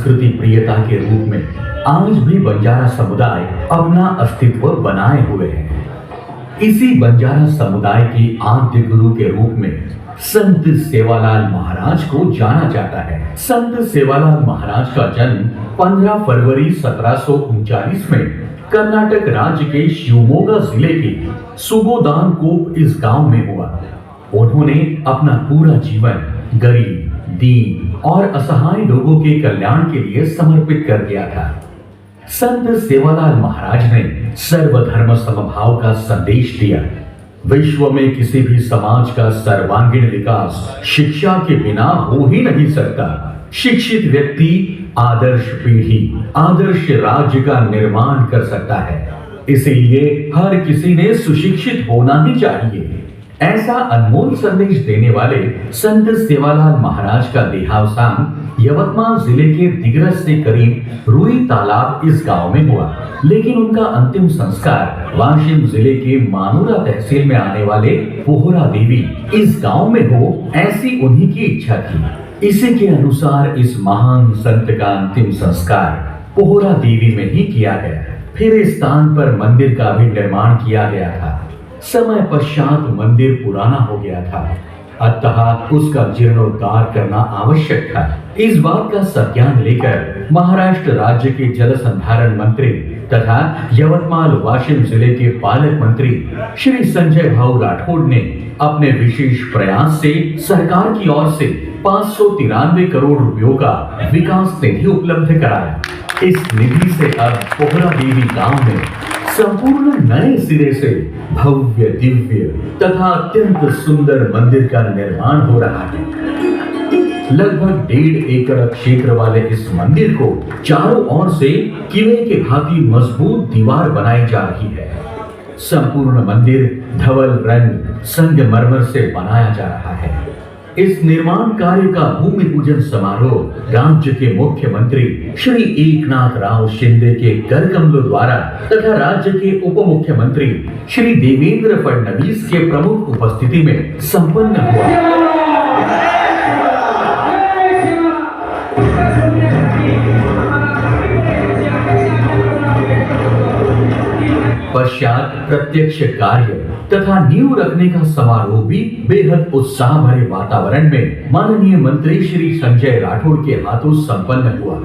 संस्कृति प्रियता के रूप में आज भी बंजारा समुदाय अपना अस्तित्व बनाए हुए है। इसी बंजारा समुदाय के आद्य गुरु के रूप में संत सेवालाल महाराज को जाना जाता है। संत सेवालाल महाराज का जन्म 15 फरवरी 1739 में कर्नाटक राज्य के शिवमोगा जिले के सुगोदानकोप इस गांव में हुआ। उन्होंने अपना पूरा जीवन गरीब, दीन और असहाय लोगों के कल्याण के लिए समर्पित कर दिया था। संत सेवालाल महाराज ने सर्वधर्म समभाव का संदेश दिया। विश्व में किसी भी समाज का सर्वांगीण विकास शिक्षा के बिना हो ही नहीं सकता। शिक्षित व्यक्ति आदर्श पीढ़ी, आदर्श राज्य का निर्माण कर सकता है। इसीलिए हर किसी ने सुशिक्षित होना ही चाहिए। ऐसा अनमोल संदेश देने वाले संत सेवालाल महाराज का देहावसान यवतमाल जिले के दिग्रस से करीब रुई तालाब इस गांव में हुआ, लेकिन उनका अंतिम संस्कार वाशिम जिले के मानूरा तहसील में आने वाले पोहरा देवी इस गांव में हो, ऐसी उन्हीं की इच्छा थी। इसी के अनुसार इस महान संत का अंतिम संस्कार पोहरा देवी में ही किया गया। फिर इस स्थान पर मंदिर का भी निर्माण किया गया था। समय पश्चात मंदिर पुराना हो गया था, अतः उसका जीर्णोद्धार करना आवश्यक था। इस बात का संज्ञान लेकर महाराष्ट्र राज्य के जल संधारण मंत्री तथा यवतमाल वाशिम जिले के पालक मंत्री श्री संजय भाऊ राठौड़ ने अपने विशेष प्रयास से सरकार की ओर से 593 करोड़ रुपयों का विकास निधि उपलब्ध कराया। इस निधि से अब पोहरा देवी गांव में संपूर्ण नए सिरे से भव्य, दिव्य तथा अत्यंत सुंदर मंदिर का निर्माण हो रहा है। लगभग 1.5 एकड़ क्षेत्र वाले इस मंदिर को चारों ओर से किले के भांति मजबूत दीवार बनाई जा रही है। संपूर्ण मंदिर धवल रंग संगमरमर से बनाया जा रहा है। इस निर्माण कार्य का भूमि पूजन समारोह राज्य के मुख्यमंत्री श्री एकनाथ राव शिंदे के कर कमलों द्वारा तथा राज्य के उप मुख्यमंत्री श्री देवेंद्र फडणवीस के प्रमुख उपस्थिति में संपन्न हुआ। पश्चात प्रत्यक्ष कार्य तथा नींव रखने का समारोह भी बेहद उत्साह भरे वातावरण में माननीय मंत्री श्री संजय राठौड़ के हाथों संपन्न हुआ।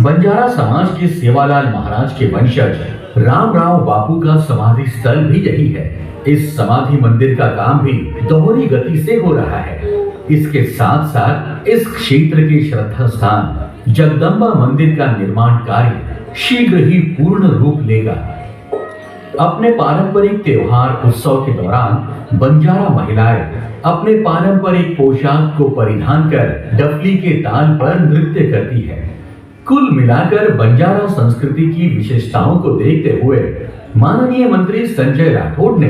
बंजारा समाज के सेवालाल महाराज के वंशज रामराव बापू का समाधि स्थल भी यही है। इस समाधि मंदिर का काम भी दोहरी गति से हो रहा है। इसके साथ साथ इस क्षेत्र के श्रद्धा स्थान जगदम्बा मंदिर का निर्माण कार्य शीघ्र ही पूर्ण रूप लेगा। अपने पारंपरिक त्योहार उत्सव के दौरान बंजारा महिलाएं अपने पारंपरिक पोशाक को परिधान कर डफली के ताल पर नृत्य करती है। कुल मिलाकर बंजारा संस्कृति की विशेषताओं को देखते हुए माननीय मंत्री संजय राठौड़ ने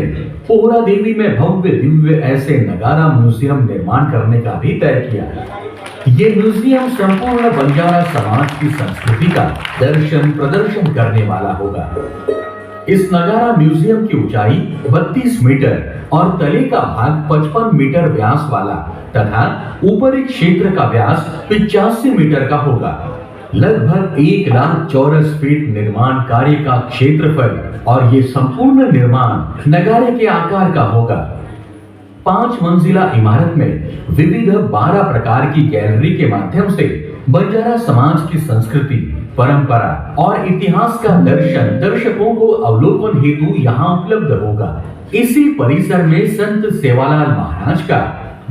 पोहरा देवी में भव्य दिव्य ऐसे नगारा म्यूजियम निर्माण करने का भी तय किया। ये म्यूजियम संपूर्ण बंजारा समाज की संस्कृति का दर्शन प्रदर्शन करने वाला होगा। इस नगारा म्यूजियम की ऊंचाई 32 मीटर और तले का भाग 55 मीटर व्यास वाला तथा ऊपरी क्षेत्र का व्यास 85 मीटर का होगा। लगभग 1 लाख चौरस फीट निर्माण कार्य का क्षेत्रफल और ये संपूर्ण निर्माण नगारे के आकार का होगा। 5 मंजिला इमारत में विविध 12 प्रकार की गैलरी के माध्यम से बंजारा समाज की संस्कृति, परंपरा और इतिहास का दर्शन दर्शकों को अवलोकन हेतु यहाँ उपलब्ध होगा। इसी परिसर में संत सेवालाल महाराज का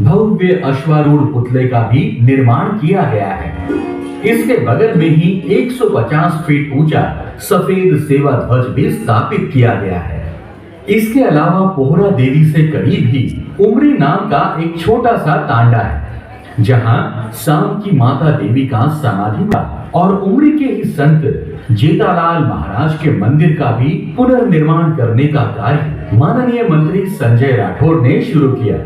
भव्य अश्वारूढ़ पुतले का भी निर्माण किया गया है। इसके बगल में ही 150 फीट ऊंचा सफेद सेवा ध्वज भी स्थापित किया गया है। इसके अलावा पोहरा देवी से करीब ही उमरी नाम का एक छोटा सा तांडा है। जहां शाम की माता देवी का समाधि था और उमरी के ही संत जेठालाल महाराज के मंदिर का भी पुनर्निर्माण करने का कार्य माननीय मंत्री संजय राठौड़ ने शुरू किया।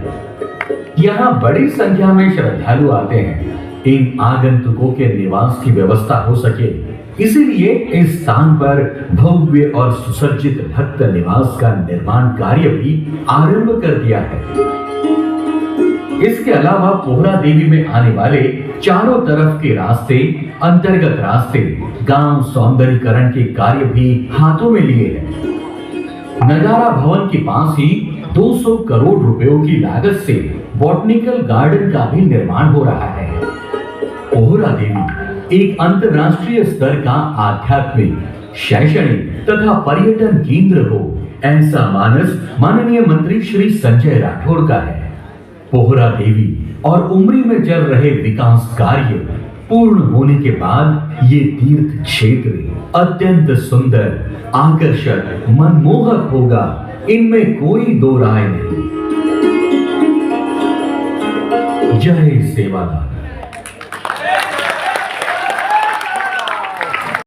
यहाँ बड़ी संख्या में श्रद्धालु आते हैं। इन आगंतुकों के निवास की व्यवस्था हो सके, इसीलिए इस स्थान पर भव्य और सुसज्जित भक्त निवास का निर्माण कार्य भी आरंभ कर दिया है। इसके अलावा पोहरा देवी में आने वाले चारों तरफ के रास्ते, अंतर्गत रास्ते, गांव सौंदर्यीकरण के कार्य भी हाथों में लिए हैं। नजारा भवन के पास ही 200 करोड़ रुपयों की लागत से बॉटनिकल गार्डन का भी निर्माण हो रहा है। पोहरा देवी एक अंतर्राष्ट्रीय स्तर का आध्यात्मिक, शैक्षणिक तथा पर्यटन केंद्र हो, ऐसा मानस माननीय मंत्री श्री संजय राठौड़ का है। पोहरा देवी और उमरी में चल रहे विकास कार्य पूर्ण होने के बाद ये तीर्थ क्षेत्र अत्यंत सुंदर, आकर्षक, मनमोहक होगा, इनमें कोई दो राय नहीं। जय सेवालाल।